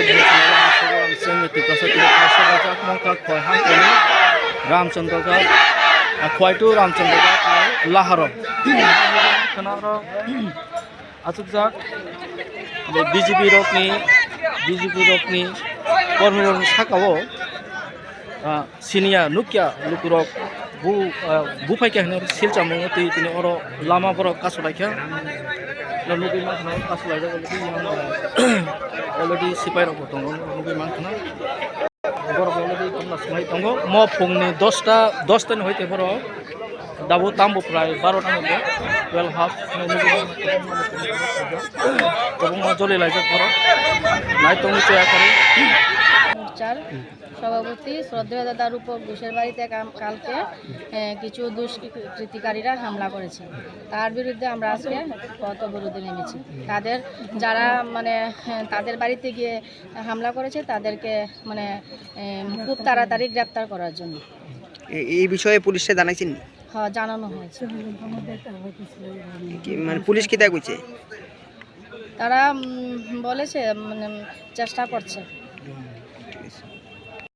te sing ti ka sa ti ka sa ba jak mong ka khoi hang ni Ramchandra ka khoi tu Ramchandra ka laharo kana ro achuk jak BJP rokni kormir sakao senior nukya lukurok bupai kya hne silchamong ti tini oro lama borok kasulaikya nugi mankhana kasulaida already sipai rok tongo nugi mankhana borok already kamna smai tongo mo phungni 10 ta ni hoite borok dabo tambo prai 12 ta mode 12 half nugi এবং Jolly লাইজা borok নাই tongi cheya kare চার সভাপতি শ্রদ্ধেয় দাদা রূপক ঘোষের বাড়িতে কালকে কিছু দুষ্কৃতিকারীরা হামলা করেছে। তার বিরুদ্ধে আমরা আজকে পথ অবরোধে নেমেছি। তাদের যারা মানে তাদের বাড়িতে গিয়ে হামলা করেছে তাদেরকে মানে খুব তাড়াতাড়ি গ্রেপ্তার করার জন্য। এই বিষয়ে পুলিশে জানাইছেন? হ্যাঁ, জানানো হয়েছে। মানে পুলিশ কি তা কইছে? তারা বলেছে মানে চেষ্টা করছে।